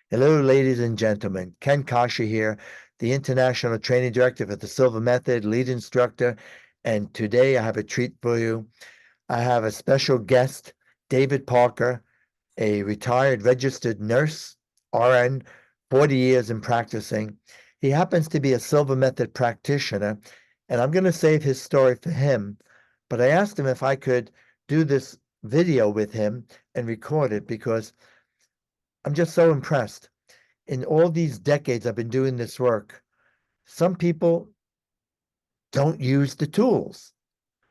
Hello, ladies and gentlemen. Ken Coscia here, the International Training Director for the Silva Method, lead instructor. And today I have a treat for you. I have a special guest, David Parker, a retired registered nurse, RN, 40 years in practicing. He happens to be a Silva Method practitioner, and I'm going to save his story for him. But I asked him if I could do this video with him and record it because I'm just so impressed. In all these decades I've been doing this work, some people don't use the tools,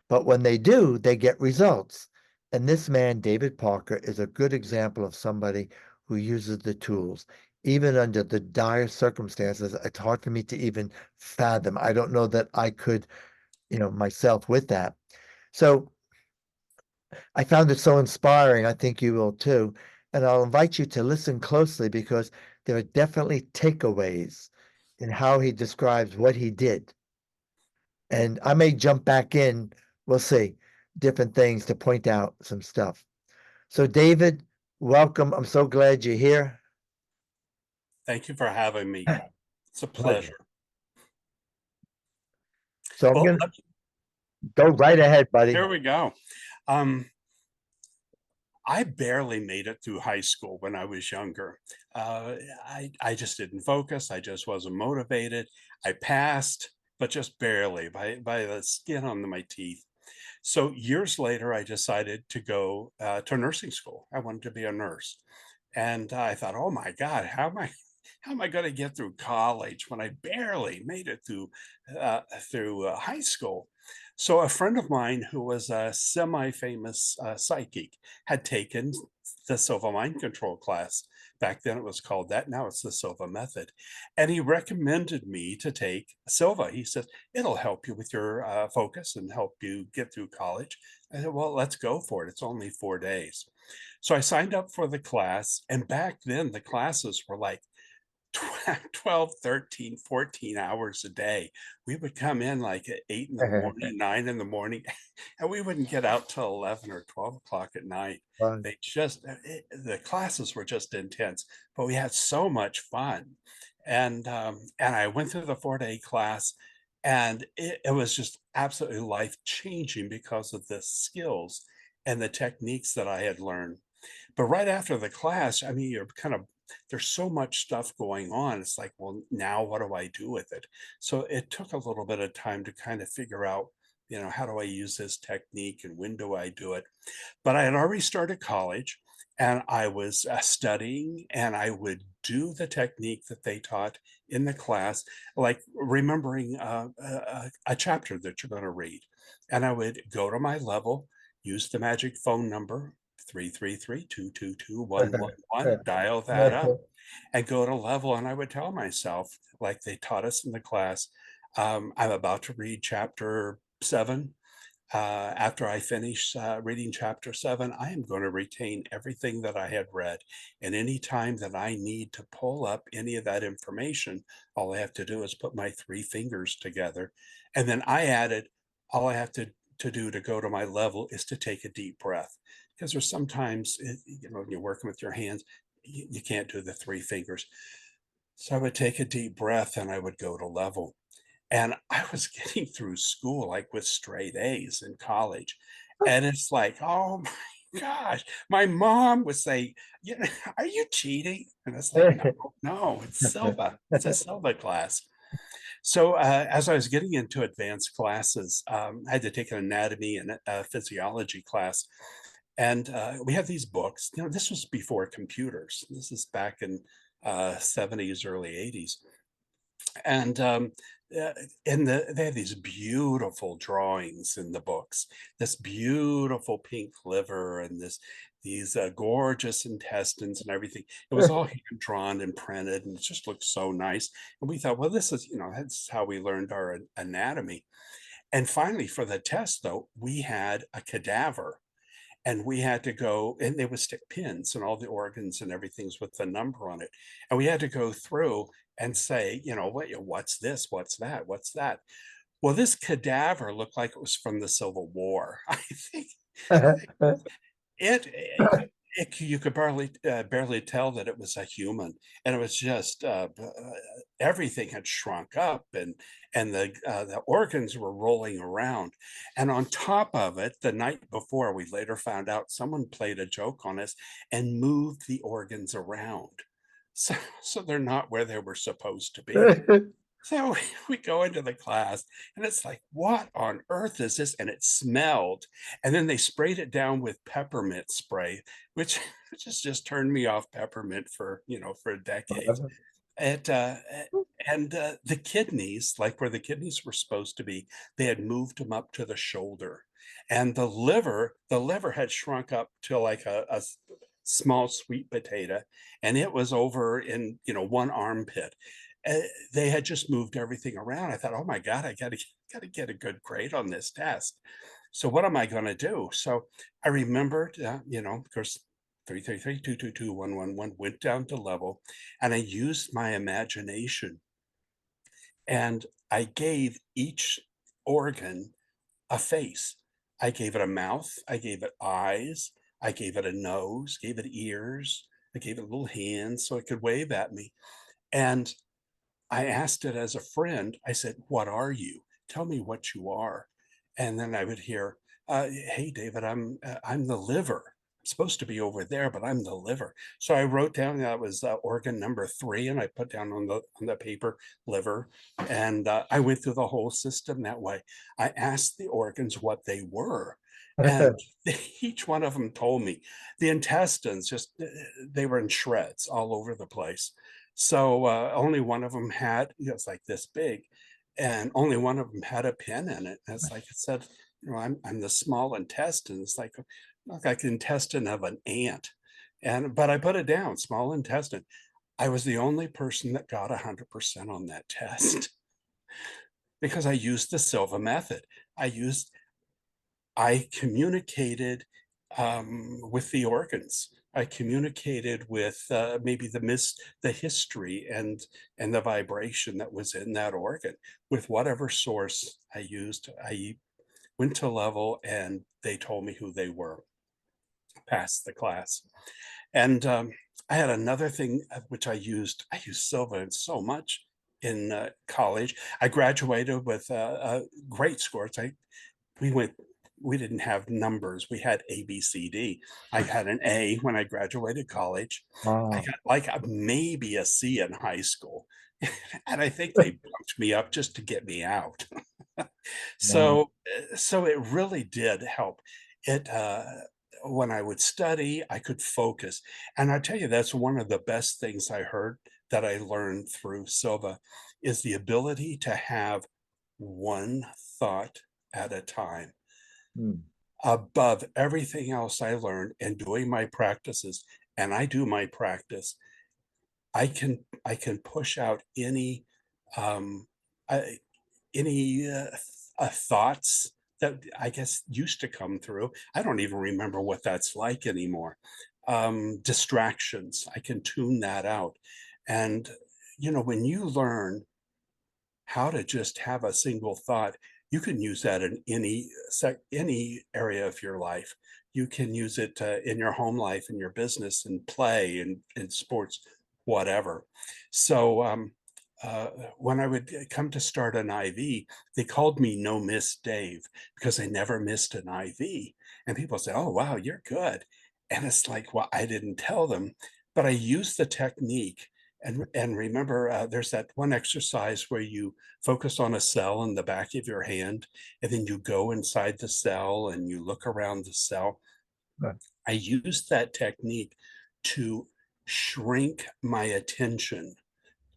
but when they do, they get results. And this man, David Parker, is a good example of somebody who uses the tools. Even under the dire circumstances, it's hard for me to even fathom. I don't know that I could, myself with that. So I found it so inspiring. I think you will too. And I'll invite you to listen closely because there are definitely takeaways in how he describes what he did. And I may jump back in, we'll see, different things to point out some stuff. So, David, welcome. I'm so glad you're here. Thank you for having me. It's a Pleasure. pleasure. So, I'm Well, going to go right ahead, buddy. here we go. Um, I barely made it through high school when I was younger. I just didn't focus. I just wasn't motivated. I passed, but just barely by the skin on my teeth. So years later, I decided to go to nursing school. I wanted to be a nurse. And I thought, oh my God, how am I going to get through college when I barely made it through high school? So a friend of mine who was a semi-famous psychic had taken the Silva mind control class. Back then it was called that. Now it's the Silva method. And he recommended me to take Silva. He said, it'll help you with your focus and help you get through college. I said, well, let's go for it. It's only 4 days. So I signed up for the class. And back then the classes were like 12, 13, 14 hours a day. We would come in like at 8 in the morning, 9 in the morning, and we wouldn't get out till 11 or 12 o'clock at night. Fun. The classes were just intense, but we had so much fun. And I went through the 4 day class, and it was just absolutely life changing because of the skills and the techniques that I had learned. But right after the class, I mean, you're kind of there's so much stuff going on. It's like, well, now what do I do with it? So it took a little bit of time to kind of figure out, how do I use this technique and when do I do it? But I had already started college and I was studying, and I would do the technique that they taught in the class, like remembering a chapter that you're going to read. And I would go to my level, use the magic phone number 333-222-111, dial that up and go to level. And I would tell myself, like they taught us in the class, I'm about to read chapter 7. After I finish reading chapter 7, I am going to retain everything that I had read. And any time that I need to pull up any of that information, all I have to do is put my three fingers together. And then I added, all I have to do to go to my level is to take a deep breath. Because there's sometimes, when you're working with your hands, you can't do the three fingers. So I would take a deep breath and I would go to level. And I was getting through school like with straight A's in college. And it's like, oh my gosh, my mom would say, are you cheating? And it's like, no, no, it's Silva. It's a Silva class. So as I was getting into advanced classes, I had to take an anatomy and physiology class. And we have these books. This was before computers. This is back in 70s, early 80s. And uh, they have these beautiful drawings in the books, this beautiful pink liver and these gorgeous intestines and everything. It was all hand drawn and printed, and it just looked so nice. And we thought, well, this is, that's how we learned our anatomy. And finally, for the test, though, we had a cadaver, and we had to go, and they would stick pins and all the organs and everything's with the number on it. And we had to go through and say, what's this? What's that? What's that? Well, this cadaver looked like it was from the Civil War. I think it You could barely tell that it was a human, and it was just, everything had shrunk up, and the organs were rolling around, and on top of it, the night before, we later found out someone played a joke on us and moved the organs around. So so they're not where they were supposed to be. So we go into the class and it's like, what on earth is this? And it smelled. And then they sprayed it down with peppermint spray, which just turned me off peppermint for, for decades. It, and the kidneys, like where the kidneys were supposed to be, they had moved them up to the shoulder. And the liver had shrunk up to like a small sweet potato, and it was over in, one armpit. Uh, they had just moved everything around. I thought, oh my God, I gotta get a good grade on this test. So what am I going to do? So I remembered, of course, 333 222 111 went down to level, and I used my imagination, and I gave each organ a face. I gave it a mouth, I gave it eyes, I gave it a nose, gave it ears, I gave it little hands so it could wave at me. And I asked it as a friend. I said, "What are you? Tell me what you are." And then I would hear, "Hey, David, I'm the liver. I'm supposed to be over there, but I'm the liver." So I wrote down that was organ number 3, and I put down on the paper liver, and I went through the whole system that way. I asked the organs what they were, and each one of them told me. The intestines just they were in shreds all over the place. So, only one of them had, it's like this big, and only one of them had a pin in it. And it's like it said, I'm the small intestine. It's like the intestine of an ant. But I put it down, small intestine. I was the only person that got 100% on that test because I used the Silva method. I used I communicated with the organs. I communicated with maybe the history and the vibration that was in that organ with whatever source I used. I went to level, and they told me who they were. Passed the class, and I had another thing which I used. I used Silva in so much in college. I graduated with great scores. We went we didn't have numbers. We had A, B, C, D. I had an A when I graduated college. I Wow. got like maybe a C in high school. And I think they bumped me up just to get me out. Wow. So it really did help. It when I would study, I could focus. And I tell you, that's one of the best things I heard that I learned through Silva is the ability to have one thought at a time Hmm. above everything else I learned and doing my practices. And I do my practice. I can push out um, I, any thoughts that I guess used to come through. I don't even remember what that's like anymore. Distractions, I can tune that out. And when you learn how to just have a single thought, you can use that in any area of your life. You can use it in your home life, in your business, and play, and in sports, whatever. So uh, when I would come to start an IV, they called me No Miss Dave because I never missed an IV. And people say, "Oh, wow, you're good." And it's like, well, I didn't tell them, but I used the technique. And remember, there's that one exercise where you focus on a cell in the back of your hand, and then you go inside the cell and you look around the cell. I used that technique to shrink my attention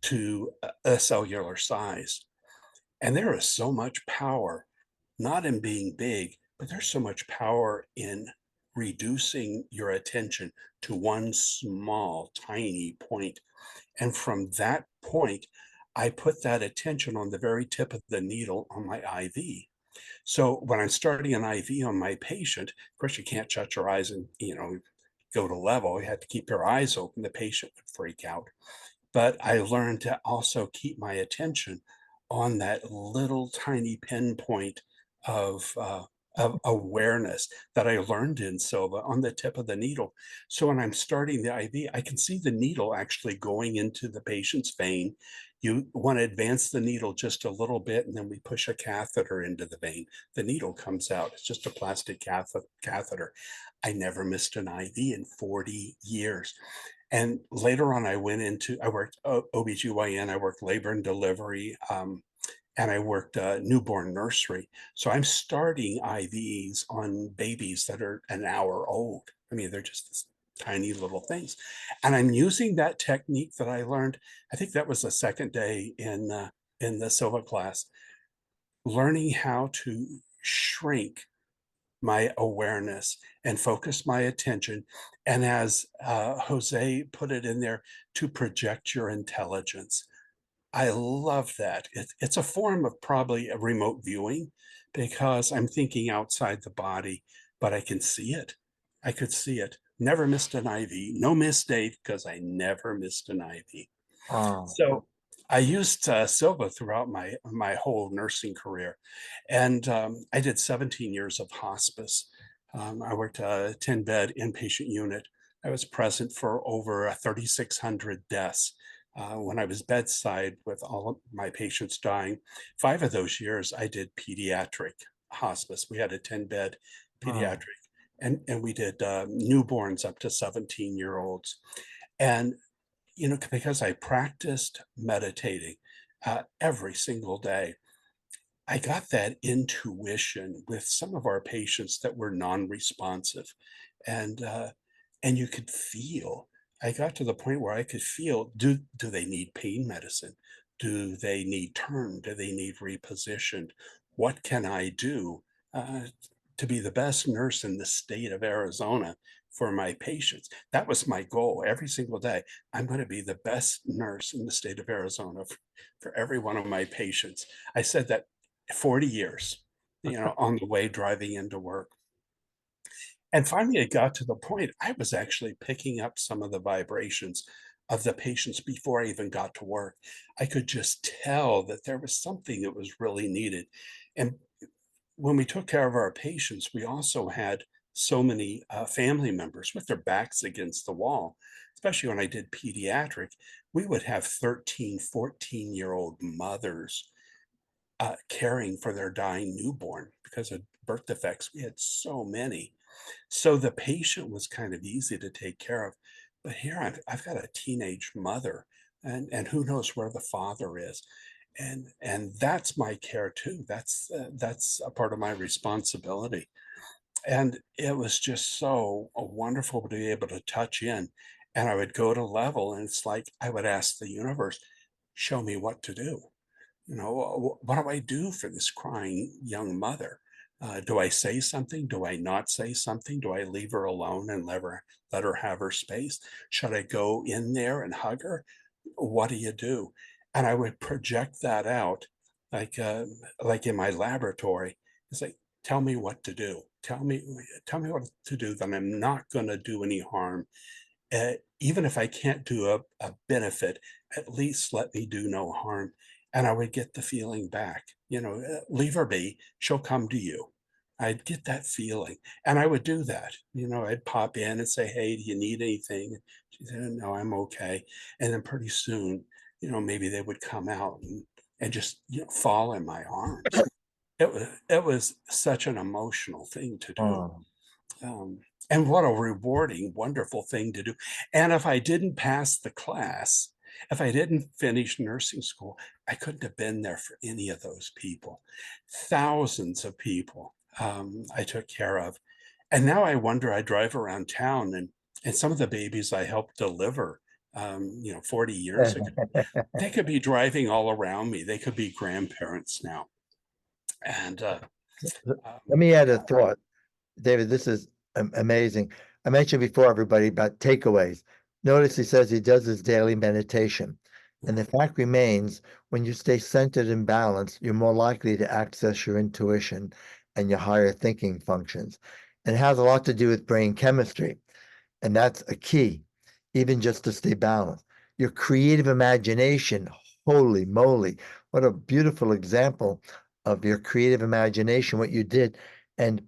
to a cellular size. And there is so much power, not in being big, but there's so much power in reducing your attention to one small, tiny point. And from that point, I put that attention on the very tip of the needle on my IV. So when I'm starting an IV on my patient, of course, you can't shut your eyes and, go to level. You have to keep your eyes open. The patient would freak out. But I learned to also keep my attention on that little tiny pinpoint of of awareness that I learned in Silva on the tip of the needle. So when I'm starting the IV, I can see the needle actually going into the patient's vein. You want to advance the needle just a little bit, and then we push a catheter into the vein. The needle comes out. It's just a plastic catheter. I never missed an IV in 40 years. And later on, I worked OBGYN, I worked labor and delivery, and I worked newborn nursery. So I'm starting IVs on babies that are an hour old. I mean, they're just this tiny little things. And I'm using that technique that I learned. I think that was the second day in the Silva class, learning how to shrink my awareness and focus my attention. And as Jose put it in there, to project your intelligence. I love that. It's a form of probably a remote viewing because I'm thinking outside the body, but I can see it. I could see it. Never missed an IV. No missed date because I never missed an IV. Oh, So I used Silva throughout my whole nursing career, and I did 17 years of hospice. I worked a 10-bed inpatient unit. I was present for over 3,600 deaths when I was bedside with all of my patients dying. 5 of those years, I did pediatric hospice. We had a 10-bed oh, pediatric, and we did newborns up to 17-year-olds. And because I practiced meditating every single day, I got that intuition with some of our patients that were non-responsive, and and you could feel. I got to the point where I could feel: do they need pain medicine? Do they need turned? Do they need repositioned? What can I do uh, to be the best nurse in the state of Arizona for my patients? That was my goal every single day. I'm going to be the best nurse in the state of Arizona for every one of my patients. I said that 40 years, on the way driving into work. And finally, it got to the point I was actually picking up some of the vibrations of the patients before I even got to work. I could just tell that there was something that was really needed. And when we took care of our patients, we also had so many family members with their backs against the wall, especially when I did pediatric. We would have 13, 14-year-old mothers caring for their dying newborn because of birth defects. We had so many. So the patient was kind of easy to take care of. But here I've got a teenage mother, and who knows where the father is. And that's my care too. That's a part of my responsibility. And it was just so wonderful to be able to touch in. And I would go to level, and it's like I would ask the universe, show me what to do. What do I do for this crying young mother? Do I say something? Do I not say something? Do I leave her alone and let her have her space? Should I go in there and hug her? What do you do? And I would project that out, like like in my laboratory. It's like, tell me what to do. Tell me what to do. Then I'm not going to do any harm. Even if I can't do a benefit, at least let me do no harm. And I would get the feeling back, leave her be, she'll come to you. I'd get that feeling. And I would do that. I'd pop in and say, hey, do you need anything? She said, no, I'm okay. And then pretty soon, maybe they would come out and just, fall in my arms. It was such an emotional thing to do. oh, Um, and what a rewarding, wonderful thing to do. And if I didn't pass the class, if I didn't finish nursing school, I couldn't have been there for any of those people. Thousands of people I took care of. And now I wonder, I drive around town and some of the babies I helped deliver, 40 years ago, they could be driving all around me. They could be grandparents now. And let me add a thought. David, this is amazing. I mentioned before, everybody, about takeaways. Notice he says he does his daily meditation. And the fact remains, when you stay centered and balanced, you're more likely to access your intuition and your higher thinking functions. And it has a lot to do with brain chemistry. And that's a key, even just to stay balanced. Your creative imagination, holy moly, what a beautiful example of your creative imagination, what you did. And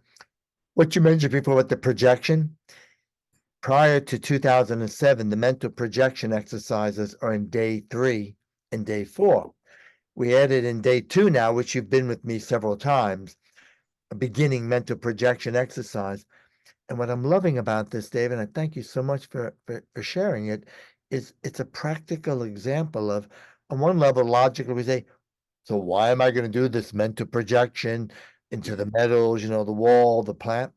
what you mentioned before with the projection, prior to 2007, the mental projection exercises are in day 3 and day 4. We added in day 2 now, which you've been with me several times, a beginning mental projection exercise. And what I'm loving about this, Dave, and I thank you so much for sharing it, is it's a practical example of, on one level, logically, we say, so why am I going to do this mental projection into the metals, the wall, the plant?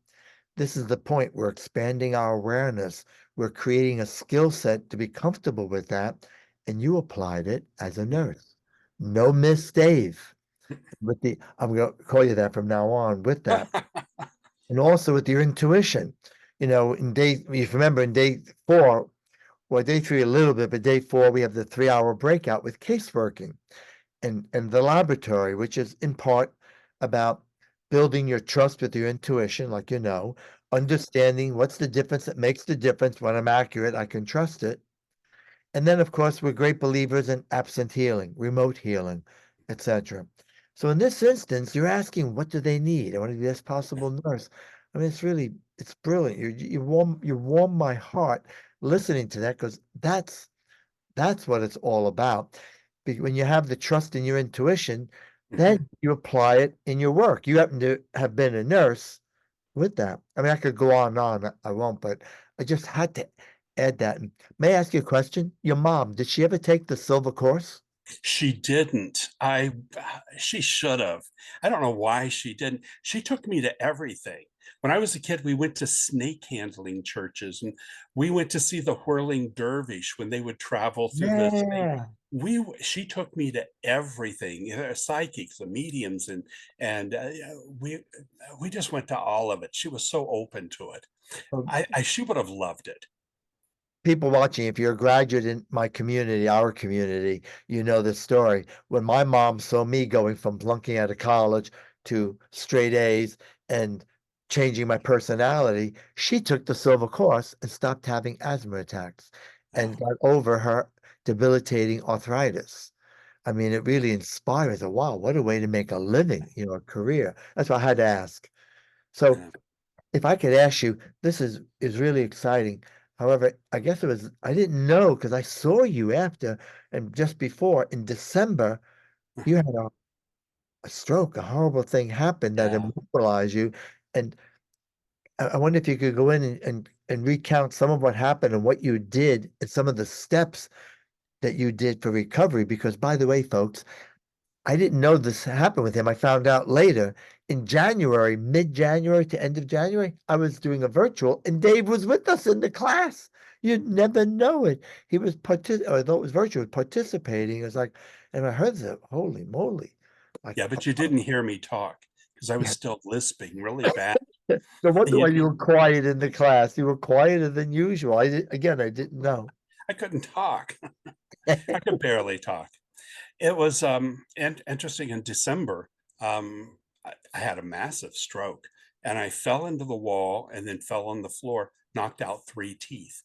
This is the point. We're expanding our awareness. We're creating a skill set to be comfortable with that. And you applied it as a nurse. No Miss Dave. I'm going to call you that from now on with that. And also with your intuition. If you remember in day 4, well, day 3 a little bit, but day 4, we have the 3-hour breakout with caseworking and the laboratory, which is in part about building your trust with your intuition, like understanding what's the difference that makes the difference. When I'm accurate, I can trust it. And then, of course, we're great believers in absent healing, remote healing, etc. So in this instance, you're asking, what do they need? I want to be the best possible nurse. I mean, it's brilliant. You warm my heart listening to that, because that's what it's all about. When you have the trust in your intuition, then you apply it in your work. You happen to have been a nurse with that. I mean, I could go on and on. I won't, but I just had to add that. And may I ask you a question? Your mom, did she ever take the Silva course? She didn't. She should have. I don't know why she didn't. She took me to everything. When I was a kid, we went to snake handling churches, and we went to see the whirling dervish when they would travel through the snake. Yeah. She took me to everything, psychics, the mediums, and we just went to all of it. She was so open to it. Well, She would have loved it. people watching, if you're a graduate in my community, our community, you know this story. When my mom saw me going from flunking out of college to straight A's and changing my personality, she took the Silva course and stopped having asthma attacks and Oh, got over her debilitating arthritis. I mean, it really inspires. Wow, what a way to make a living, a career. That's why I had to ask. So yeah. if I could ask you, this is really exciting. However, I guess I didn't know, because I saw you after and just before in December, you had a stroke, a horrible thing happened that Yeah. immobilized you. And I wonder if you could go in and recount some of what happened and what you did and some of the steps that you did for recovery. Because, by the way, folks, I didn't know this happened with him. I found out later in January, mid-January to end of January. I was doing a virtual and Dave was with us in the class. You'd never know it. He was although it was virtual, participating. It was like, and I heard that, holy moly. Like, Yeah, but you didn't hear me talk because I was yeah. still lisping really bad. No And wonder you why you did, were quiet in the class. You were quieter than usual. I didn't know. I couldn't talk. I could barely talk. It was interesting in December. I had a massive stroke and I fell into the wall and then fell on the floor, knocked out 3 teeth.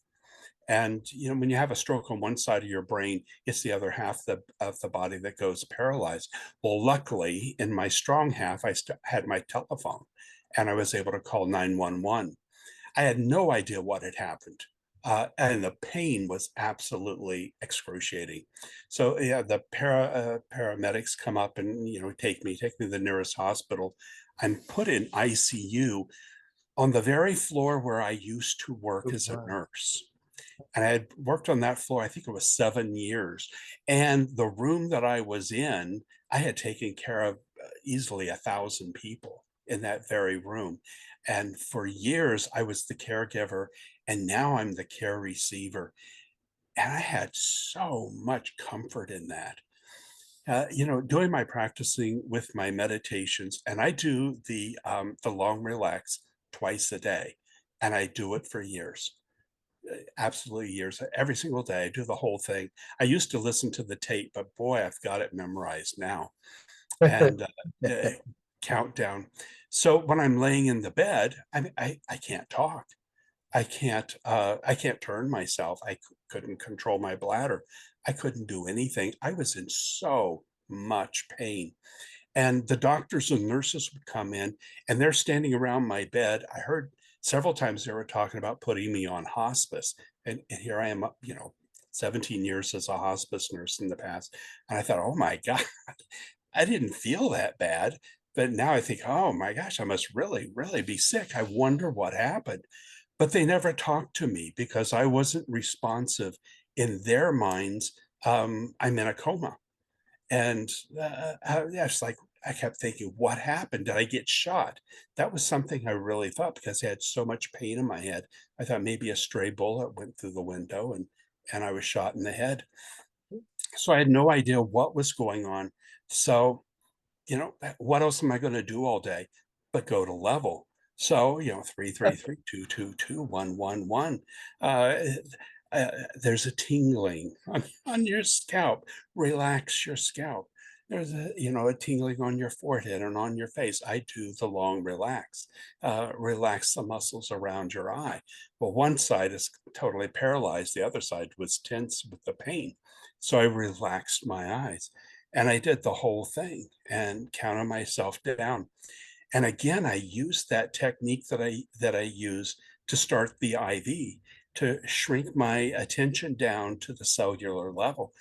And when you have a stroke on one side of your brain, it's the other half of the body that goes paralyzed. Well, luckily, in my strong half, I had my telephone, and I was able to call 911. I had no idea what had happened. And the pain was absolutely excruciating. So yeah, the paramedics come up and take me to the nearest hospital. I'm put in ICU on the very floor where I used to work Oh, as a wow. nurse. And I had worked on that floor, I think it was 7 years. And the room that I was in, I had taken care of easily 1,000 people in that very room. And for years, I was the caregiver, and now I'm the care receiver. And I had so much comfort in that. Doing my practicing with my meditations, and I do the long relax twice a day, and I do it for years, absolutely years. Every single day, I do the whole thing. I used to listen to the tape, but boy, I've got it memorized now. And countdown. So when I'm laying in the bed, I can't talk. I can't turn myself. Couldn't control my bladder. I couldn't do anything. I was in so much pain. And the doctors and nurses would come in and they're standing around my bed. I heard several times they were talking about putting me on hospice. And here I am, 17 years as a hospice nurse in the past. And I thought, oh my God, I didn't feel that bad. But now I think, oh my gosh, I must really, really be sick. I wonder what happened. But they never talked to me because I wasn't responsive. In their minds, I'm in a coma. And yeah, it's like I kept thinking, what happened? Did I get shot? That was something I really thought because I had so much pain in my head. I thought maybe a stray bullet went through the window and I was shot in the head. So I had no idea what was going on. So, what else am I going to do all day but go to level? So, 333 222 111. Uh, there's a tingling on your scalp. Relax your scalp. There's a tingling on your forehead and on your face. I do the long relax. Relax the muscles around your eye. Well, one side is totally paralyzed. The other side was tense with the pain. So I relaxed my eyes and I did the whole thing and counted myself down. And again, I used that technique that I use to start the IV to shrink my attention down to the cellular level,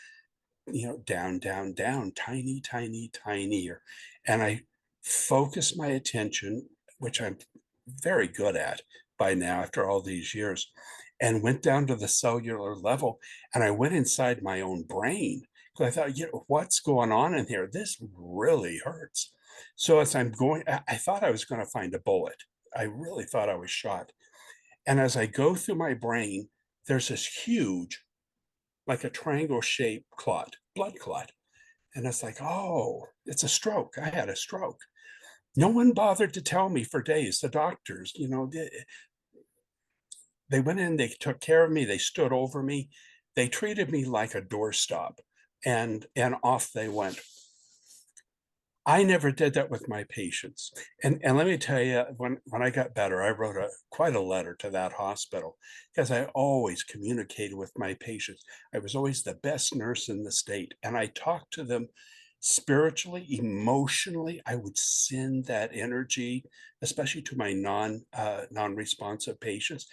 down, down, down, tiny, tiny, tinier. And I focused my attention, which I'm very good at by now after all these years, and went down to the cellular level. And I went inside my own brain because I thought, what's going on in here? This really hurts. So as I'm going, I thought I was going to find a bullet. I really thought I was shot. And as I go through my brain, there's this huge, like a triangle shaped clot, blood clot. And it's like, oh, it's a stroke. I had a stroke. No one bothered to tell me for days. The doctors, they went in, they took care of me, they stood over me, they treated me like a doorstop, and off they went. I never did that with my patients. And let me tell you, when I got better, I wrote quite a letter to that hospital because I always communicated with my patients. I was always the best nurse in the state, and I talked to them spiritually, emotionally. I would send that energy, especially to my non-responsive patients.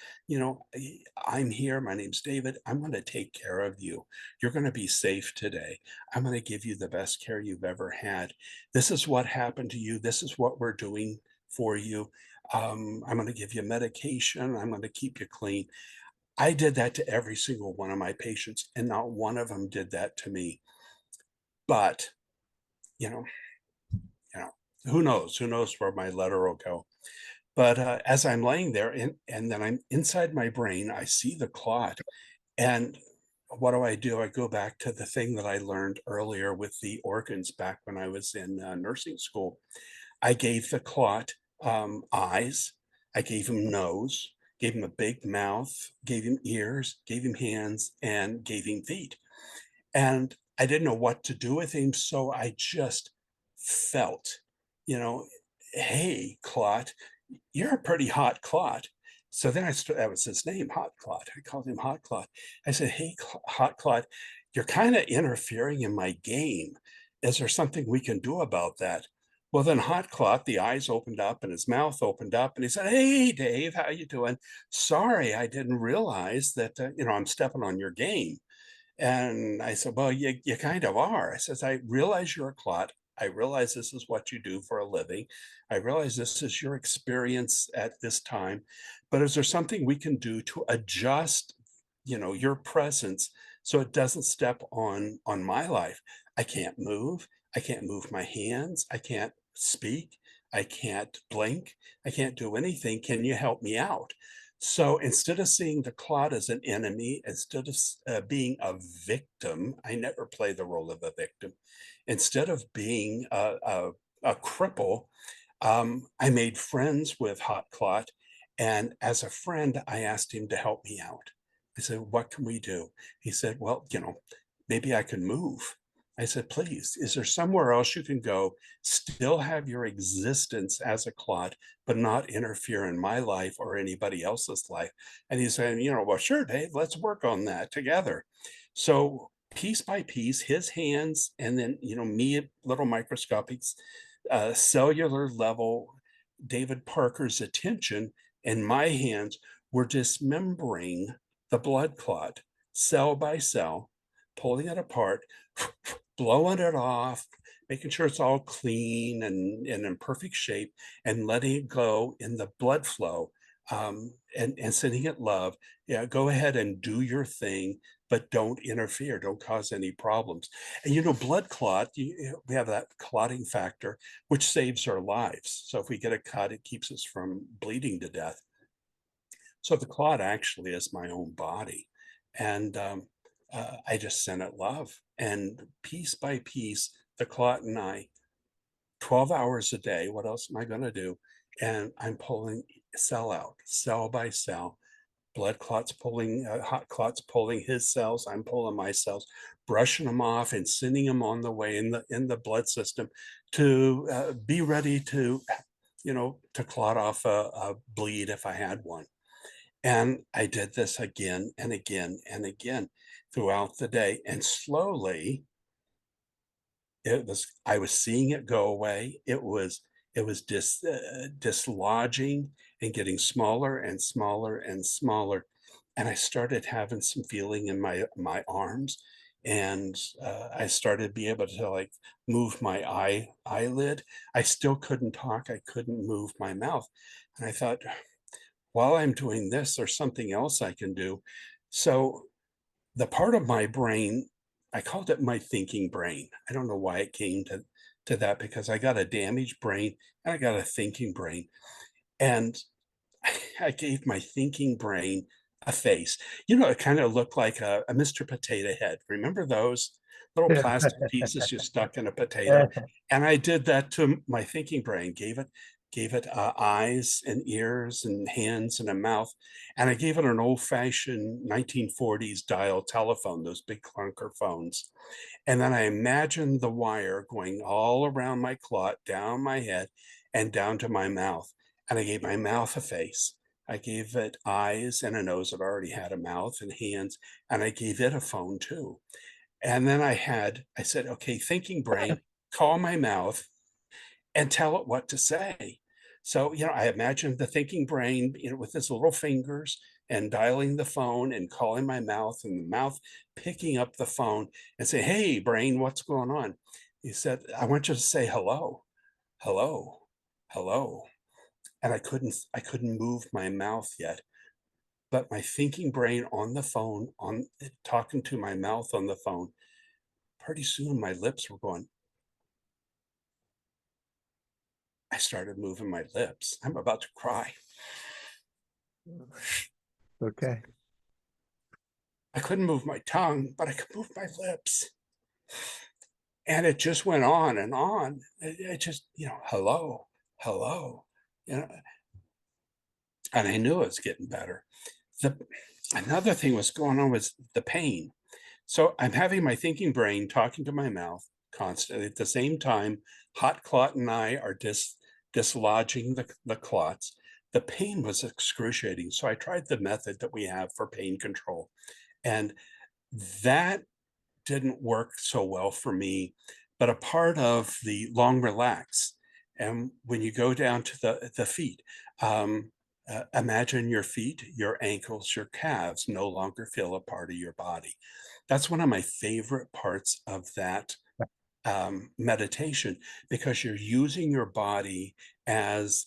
I'm here. My name's David. I'm going to take care of you. You're going to be safe today. I'm going to give you the best care you've ever had. This is what happened to you. This is what we're doing for you. I'm going to give you medication. I'm going to keep you clean. I did that to every single one of my patients, and not one of them did that to me. But, you know, you know, who knows? Who knows where my letter will go? But as I'm laying there, and then I'm inside my brain, I see the clot, and what do? I go back to the thing that I learned earlier with the organs back when I was in nursing school. I gave the clot eyes, I gave him nose, gave him a big mouth, gave him ears, gave him hands, and gave him feet. And I didn't know what to do with him, so I just felt, you know, hey, clot, you're a pretty hot clot. So then that was his name, Hot Clot. I called him Hot Clot. I said, hey, Hot Clot, you're kind of interfering in my game. Is there something we can do about that? Well, then Hot Clot, the eyes opened up and his mouth opened up and he said, hey, Dave, how you doing? Sorry, I didn't realize that, I'm stepping on your game. And I said, well, you kind of are. I says, I realize you're a clot. I realize this is what you do for a living. I realize this is your experience at this time. But is there something we can do to adjust, your presence so it doesn't step on my life? I can't move. I can't move my hands. I can't speak. I can't blink. I can't do anything. Can you help me out? So instead of seeing the clot as an enemy, instead of being a victim, I never play the role of a victim. Instead of being a cripple, I made friends with Hot Clot. And as a friend, I asked him to help me out. I said, what can we do? He said, well, maybe I can move. I said, please, is there somewhere else you can go, still have your existence as a clot, but not interfere in my life or anybody else's life? And he's saying, well, sure, Dave, let's work on that together. So piece by piece, his hands, and then, me at little microscopic, cellular level, David Parker's attention and my hands were dismembering the blood clot cell by cell, pulling it apart, blowing it off, making sure it's all clean and in perfect shape, and letting it go in the blood flow, and sending it love. Yeah, go ahead and do your thing, but don't interfere, don't cause any problems. And blood clot, we have that clotting factor, which saves our lives. So if we get a cut, it keeps us from bleeding to death. So the clot actually is my own body. And I just sent it love. And piece by piece, the clot and I, 12 hours a day, what else am I going to do? And I'm pulling cell out, cell by cell. Blood clots pulling, hot clots pulling his cells. I'm pulling my cells, brushing them off and sending them on the way in the blood system to be ready to, to clot off a bleed if I had one. And I did this again and again and again throughout the day. And slowly, I was seeing it go away. It was dislodging and getting smaller and smaller and smaller. And I started having some feeling in my arms, and I started to be able to like move my eyelid. I still couldn't talk. I couldn't move my mouth. And I thought, while I'm doing this, there's something else I can do. So the part of my brain, I called it my thinking brain. I don't know why it came to that, because I got a damaged brain and I got a thinking brain. And I gave my thinking brain a face. It kind of looked like a Mr. Potato Head. Remember those little plastic pieces you stuck in a potato? And I did that to my thinking brain, gave it eyes and ears and hands and a mouth. And I gave it an old-fashioned 1940s dial telephone, those big clunker phones. And then I imagined the wire going all around my clot, down my head, and down to my mouth. And I gave my mouth a face. I gave it eyes and a nose. It already had a mouth and hands. And I gave it a phone too. And then I said, okay, thinking brain, call my mouth and tell it what to say. So, I imagined the thinking brain, with its little fingers and dialing the phone and calling my mouth, and the mouth picking up the phone and say, hey, brain, what's going on? He said, I want you to say hello, hello, hello. And I couldn't move my mouth yet. But my thinking brain on the phone, on talking to my mouth on the phone, pretty soon my lips were going. I started moving my lips. I'm about to cry. Okay. I couldn't move my tongue, but I could move my lips. And it just went on and on. It just, hello, hello, and I knew it was getting better. Another thing was going on was the pain. So I'm having my thinking brain talking to my mouth constantly. At the same time, hot clot and I are dislodging the clots. The pain was excruciating. So I tried the method that we have for pain control. And that didn't work so well for me. But a part of the long relax, and when you go down to the feet, imagine your feet, your ankles, your calves no longer feel a part of your body. That's one of my favorite parts of that meditation, because you're using your body as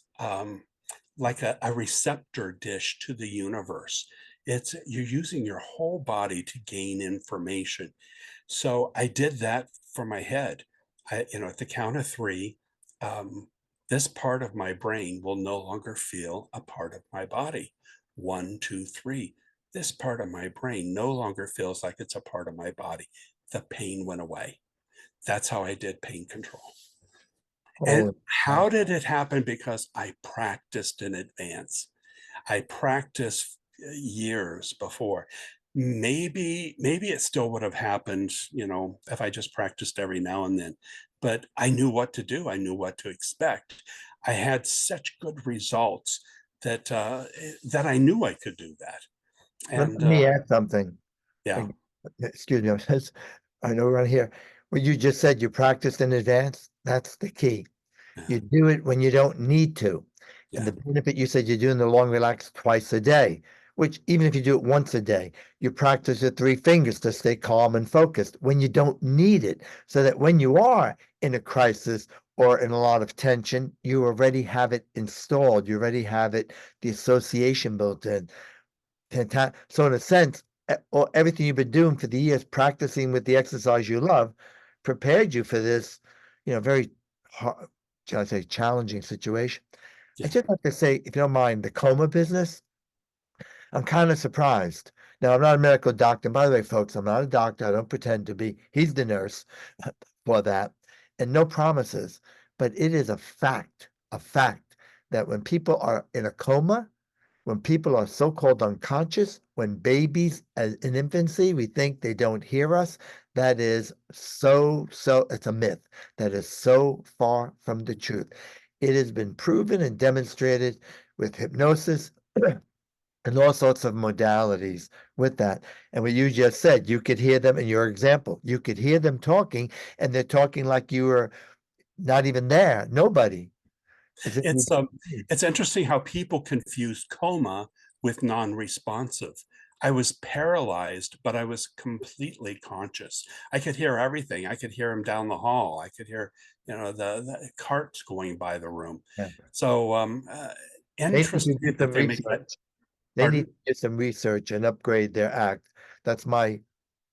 like a receptor dish to the universe. You're using your whole body to gain information. So I did that for my head. At the count of three, um, this part of my brain will no longer feel a part of my body. 1, 2, 3. This part of my brain no longer feels like it's a part of my body. The pain went away. That's how I did pain control. And how did it happen? Because I practiced in advance. I practiced years before. Maybe it still would have happened, if I just practiced every now and then. But I knew what to do. I knew what to expect. I had such good results that that I knew I could do that. Let And me add something. yeah, excuse me, I know around here, what you just said, you practiced in advance, that's the key. Yeah, You do it when you don't need to. And yeah, the benefit, you said you're doing the long relax twice a day, which even if you do it once a day, you practice the three fingers to stay calm and focused when you don't need it, so that when you are in a crisis or in a lot of tension, you already have it installed. You already have it, the association built in. So in a sense, everything you've been doing for the years, practicing with the exercise you love, prepared you for this, very hard, shall I say, challenging situation. I yeah. just have to say, if you don't mind, the coma business, I'm kind of surprised. Now, I'm not a medical doctor. And by the way, folks, I'm not a doctor. I don't pretend to be. He's the nurse for that. And no promises. But it is a fact that when people are in a coma, when people are so-called unconscious, when babies in infancy, we think they don't hear us. That is it's a myth. That is so far from the truth. It has been proven and demonstrated with hypnosis and all sorts of modalities with that. And what you just said, you could hear them in your example. You could hear them talking, and they're talking like you were not even there, nobody, as if you It's um, didn't. it's interesting how people confuse coma with non-responsive. I was paralyzed, but I was completely conscious. I could hear everything. I could hear him down the hall. I could hear, the carts going by the room. Yeah. So, They need to do interesting that some they make that. research. They need Pardon? to do some research and upgrade their act. That's my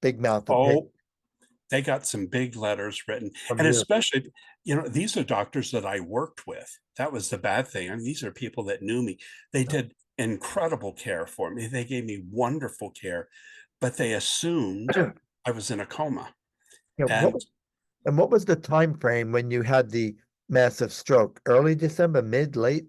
big mouth opinion Oh, they got some big letters written, from and you. especially, these are doctors that I worked with. That was the bad thing. I mean, these are people that knew me. They did incredible care for me. They gave me wonderful care, but they assumed I was in a coma. Yeah, And what was the time frame when you had the massive stroke? Early December, mid, late?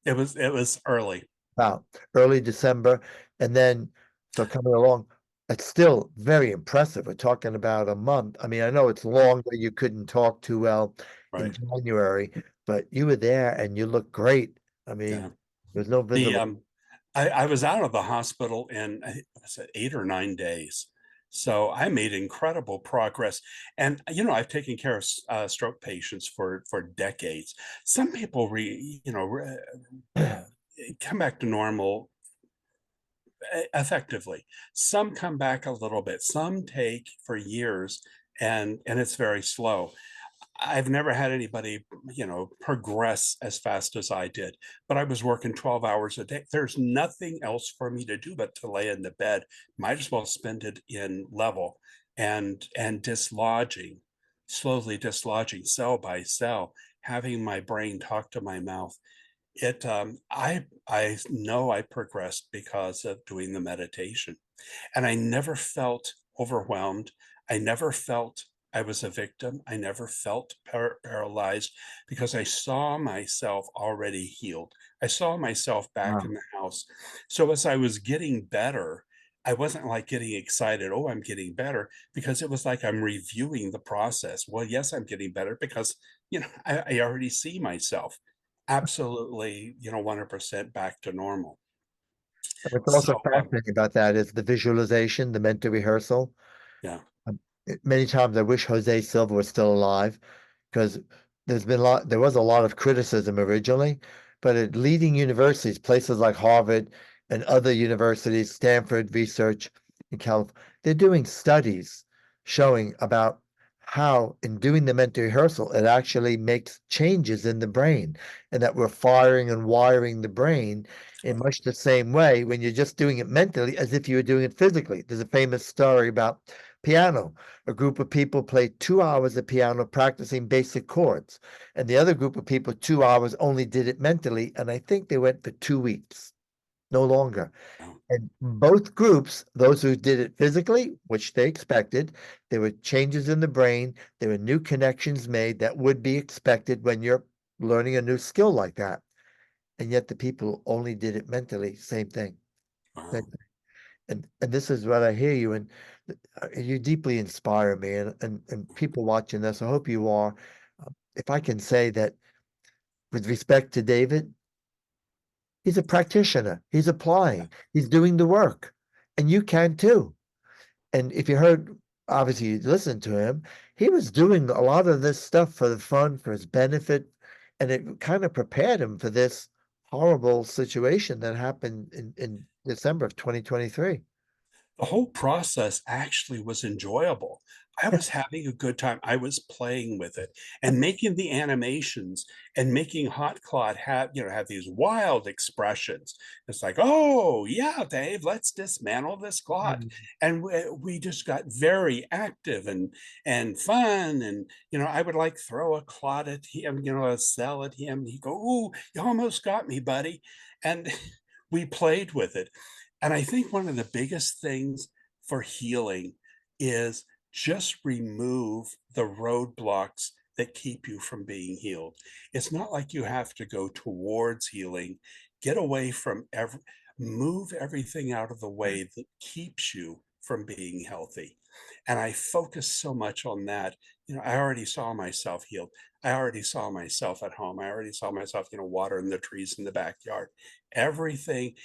it was early. Wow, early December, and then so coming along, it's still very impressive. We're talking about a month. I mean, I know it's long that you couldn't talk too well in Right. January, but you were there and you look great. I Yeah. mean, there's no The visible. I was out of the hospital in, I think, was it 8 or 9 days. So I made incredible progress. And I've taken care of stroke patients for decades. Some people come back to normal effectively. Some come back a little bit. Some take for years, and it's very slow. I've never had anybody, progress as fast as I did, but I was working 12 hours a day. There's nothing else for me to do but to lay in the bed. Might as well spend it in level and dislodging, slowly dislodging cell by cell, having my brain talk to my mouth. I know I progressed because of doing the meditation. And I never felt overwhelmed. I never felt I was a victim. I never felt paralyzed because I saw myself already healed. I saw myself back Wow. in the house. So as I was getting better, I wasn't like getting excited, oh, I'm getting better, because it was like I'm reviewing the process. Well, yes, I'm getting better because, I already see myself absolutely, 100% back to normal. What's So, also fascinating about that is the visualization, the mental rehearsal. yeah, Um, Many times I wish Jose Silva was still alive because there was a lot of criticism originally, but at leading universities, places like Harvard and other universities, Stanford Research in California, they're doing studies showing about how in doing the mental rehearsal, it actually makes changes in the brain and that we're firing and wiring the brain in much the same way when you're just doing it mentally as if you were doing it physically. There's a famous story about piano. A group of people played 2 hours of piano practicing basic chords, and the other group of people, 2 hours, only did it mentally. And I think they went for 2 weeks, no longer. yeah, And both groups, those who did it physically, which they expected, there were changes in the brain, there were new connections made that would be expected when you're learning a new skill like that. And yet the people who only did it mentally, same thing. wow. And this is what I hear you, and you deeply inspire me, and people watching this, I hope you are. If I can say that with respect to David, he's a practitioner. He's applying. He's doing the work, and you can too. And if you heard, obviously you listened to him, he was doing a lot of this stuff for the fun, for his benefit, and it kind of prepared him for this horrible situation that happened in December of 2023. The whole process actually was enjoyable. I was having a good time. I was playing with it and making the animations and making Hot Clot have these wild expressions. It's like, oh yeah, Dave, let's dismantle this clot. Mm. And we just got very active and fun. And I would like throw a clot at him, a cell at him. He'd go, ooh, you almost got me, buddy. And we played with it. And I think one of the biggest things for healing is just remove the roadblocks that keep you from being healed. It's not like you have to go towards healing. Get away from move everything out of the way that keeps you from being healthy. And I focus so much on that. I already saw myself healed. I already saw myself at home. I already saw myself, watering the trees in the backyard. Everything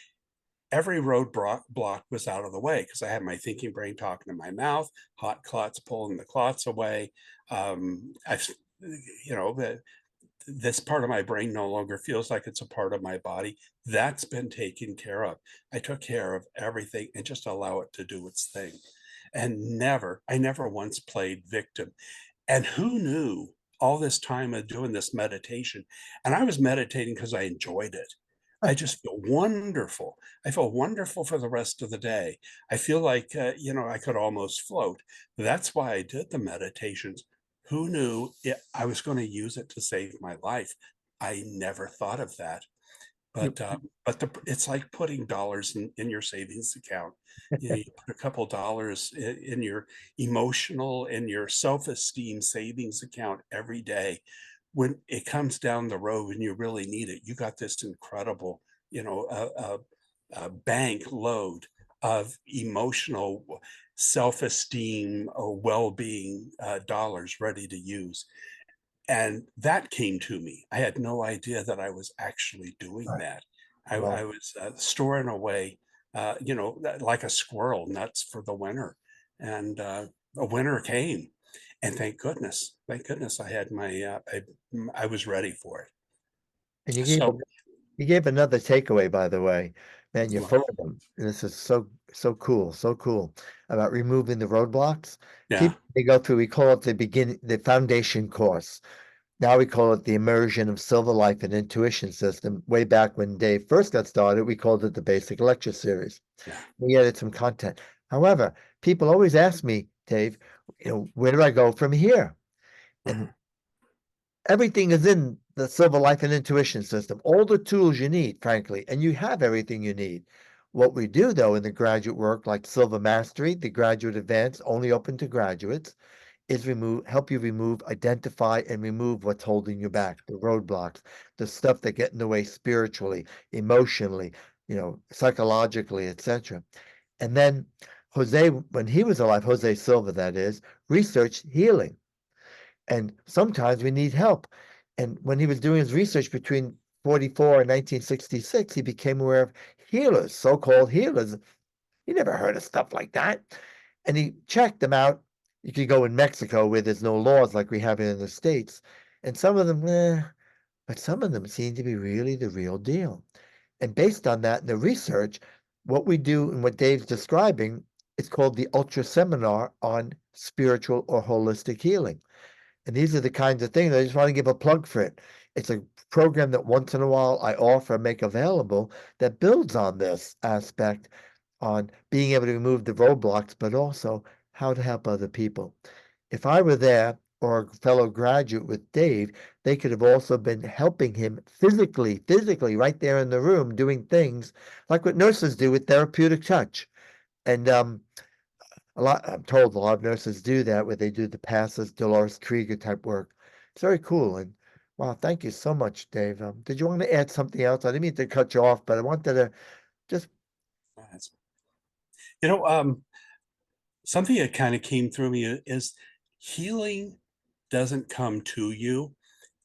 every block was out of the way because I had my thinking brain talking to my mouth, hot clots pulling the clots away. I've, this part of my brain no longer feels like it's a part of my body. That's been taken care of. I took care of everything and just allow it to do its thing. And I never once played victim. And who knew all this time of doing this meditation? And I was meditating because I enjoyed it. I just feel wonderful. I feel wonderful for the rest of the day. I feel like, I could almost float. That's why I did the meditations. Who knew I was going to use it to save my life? I never thought of that. You, But it's like putting dollars in your savings account. You put a couple dollars in your emotional and your self-esteem savings account every day. When it comes down the road and you really need it, you got this incredible, bank load of emotional self-esteem or well-being dollars ready to use. And that came to me. I had no idea that I was actually doing that. I well, was storing away, like a squirrel, nuts for the winter. And the winter came. And thank goodness I had I was ready for it. and So, you gave another takeaway, by the way. Man, you're well, full of them. And this is so cool, so cool about removing the roadblocks. yeah, People they go through, we call it the foundation course. Now we call it the immersion of Silver Life and Intuition System. Way back when Dave first got started, we called it the basic lecture series. yeah. We added some content. However, people always ask me, Dave, where do I go from here? And Uh-huh. everything is in the Silver Life and Intuition System. All the tools you need, frankly, and you have everything you need. What we do, though, in the graduate work, like Silver Mastery, the graduate advance, only open to graduates, is help you identify and remove what's holding you back, the roadblocks, the stuff that get in the way spiritually, emotionally, psychologically, etc. And then Jose, when he was alive, Jose Silva, that is, researched healing. And sometimes we need help. And when he was doing his research between 44 and 1966, he became aware of healers, so-called healers. He never heard of stuff like that. And he checked them out. You could go in Mexico where there's no laws like we have in the States. And some of them, but some of them seem to be really the real deal. And based on that, in the research, what we do and what Dave's describing, it's called the Ultra Seminar on Spiritual or Holistic Healing. And these are the kinds of things I just want to give a plug for it. It's a program that once in a while I offer and make available that builds on this aspect on being able to remove the roadblocks, but also how to help other people. If I were there or a fellow graduate with Dave, they could have also been helping him physically, right there in the room, doing things like what nurses do with therapeutic touch. And I'm told a lot of nurses do that, where they do the passes, Dolores Krieger type work. It's very cool. And wow, thank you so much, Dave. Did you want to add something else? I didn't mean to cut you off, but I wanted to just, You know, um, Something that kind of came through me is healing doesn't come to you,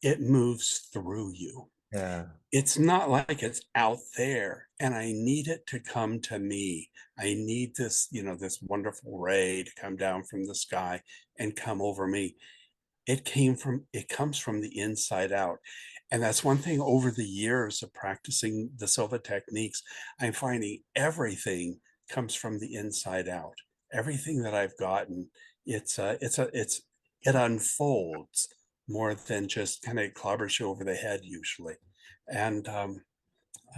it moves through you. Yeah. It's not like it's out there, and I need it to come to me. I need this, this wonderful ray to come down from the sky and come over me. It comes from the inside out. And that's one thing over the years of practicing the Silva techniques, I'm finding everything comes from the inside out. Everything that I've gotten, it unfolds more than just kind of clobbers you over the head usually. And Yeah,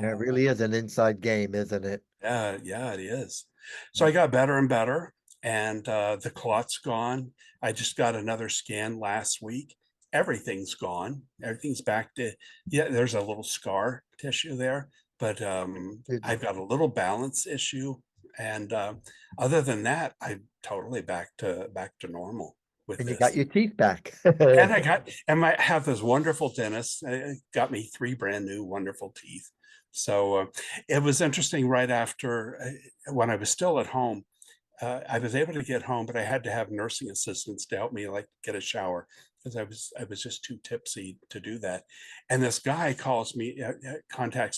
it uh, really is an inside game, isn't it? yeah, yeah, it is. So I got better and better, and the clot's gone. I just got another scan last week. Everything's gone. Everything's back to, yeah, there's a little scar tissue there, but Good. I've got a little balance issue. And other than that, I'm totally back to normal with And you got this. your teeth back. I have this wonderful dentist. Got me three brand new wonderful teeth. So it was interesting right after when I was still at home. I was able to get home, but I had to have nursing assistants to help me like get a shower because I was just too tipsy to do that. And this guy contacts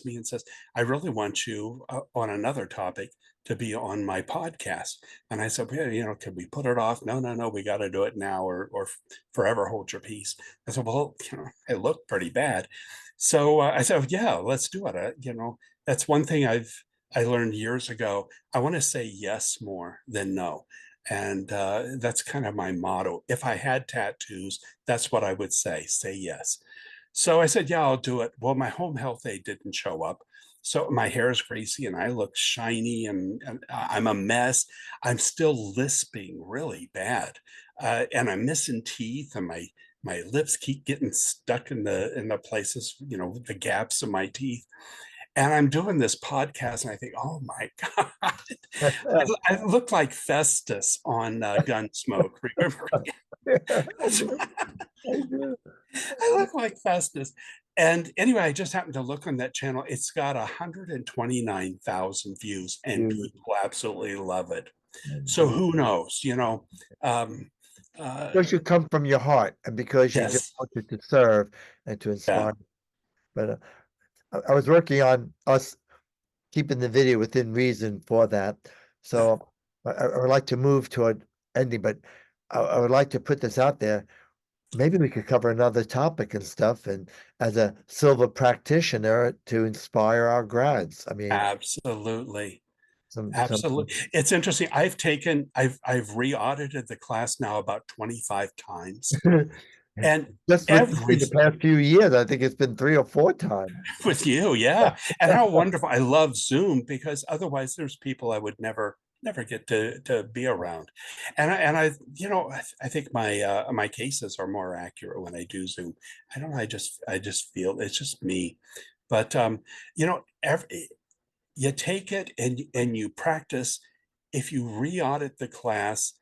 me and says, "I really want you on another topic to be on my podcast." And I said, "Well, can we put it off?" No, no, no, we got to do it now, or forever hold your peace. I said, "Well, I look pretty bad." So I said, "Yeah, let's do it." That's one thing I learned years ago. I want to say yes more than no. And that's kind of my motto. If I had tattoos, that's what I would say yes. So I said, yeah, I'll do it. Well, my home health aide didn't show up. So my hair is greasy and I look shiny and I'm a mess. I'm still lisping really bad. And I'm missing teeth and my lips keep getting stuck in the places, the gaps in my teeth. And I'm doing this podcast, and I think, oh my God, I look like Festus on Gunsmoke. Remember? I look like Festus. And anyway, I just happened to look on that channel. It's got 129,000 views, and You- people absolutely love it. So who knows? Um, Because you come from your heart and because you just yes, wanted to serve and to yeah, inspire. But I was working on us keeping the video within reason for that. So I would like to move toward ending, but I would like to put this out there. Maybe we could cover another topic and stuff, and as a Silva practitioner to inspire our grads. I mean, absolutely. some Absolutely. It's interesting. I've re-audited the class now about 25 times. And just with every the past few years, I think it's been 3 or 4 times. with you, yeah. And how wonderful. I love Zoom because otherwise there's people I would never get to be around. I think my cases are more accurate when I do Zoom. I don't know, I just feel it's just me. But every you take it and you practice. If you re-audit the class,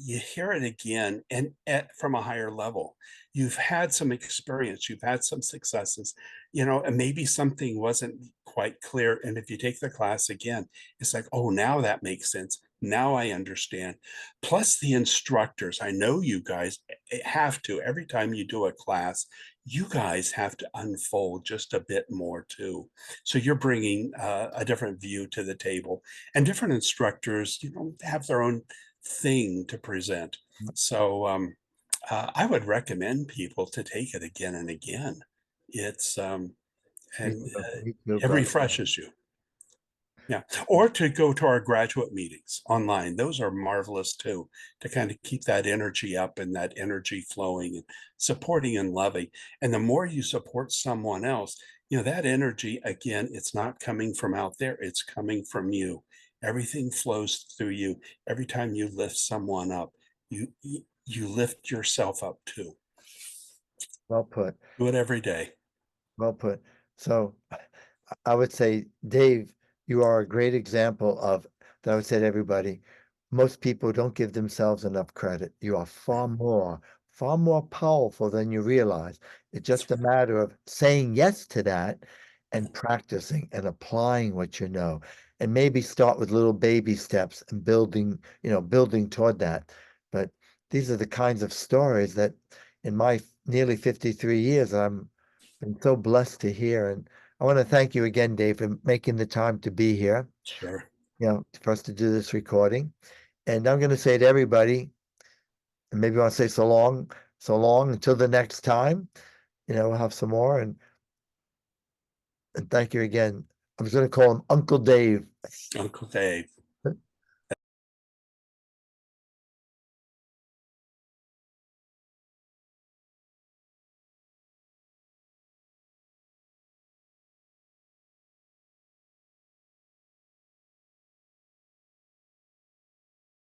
you hear it again and from a higher level. You've had some experience, you've had some successes, and maybe something wasn't quite clear. And if you take the class again, it's like, oh, now that makes sense. Now I understand. Plus, the instructors, I know you guys have to, every time you do a class, you guys have to unfold just a bit more too. So you're bringing a different view to the table, and different instructors, have their own thing to present. So I would recommend people to take it again and again. It's and Me too, it brother. refreshes you. Yeah, or to go to our graduate meetings online. Those are marvelous too, to kind of keep that energy up and that energy flowing and supporting and loving. And the more you support someone else, that energy, again, it's not coming from out there, it's coming from you. Everything flows through you. Every time you lift someone up, you lift yourself up too. Well put. Do it every day. Well put. So I would say, Dave, you are a great example of that. I would say to everybody, most people don't give themselves enough credit. You are far more powerful than you realize. It's just a matter of saying yes to that and practicing and applying what you know. And maybe start with little baby steps and building toward that. But these are the kinds of stories that in my nearly 53 years, I'm been so blessed to hear. And I want to thank you again, Dave, for making the time to be here, Sure. for us to do this recording. And I'm going to say to everybody, and maybe I'll say so long until the next time. We'll have some more. And thank you again. I was going to call him Uncle Dave. Uncle Dave.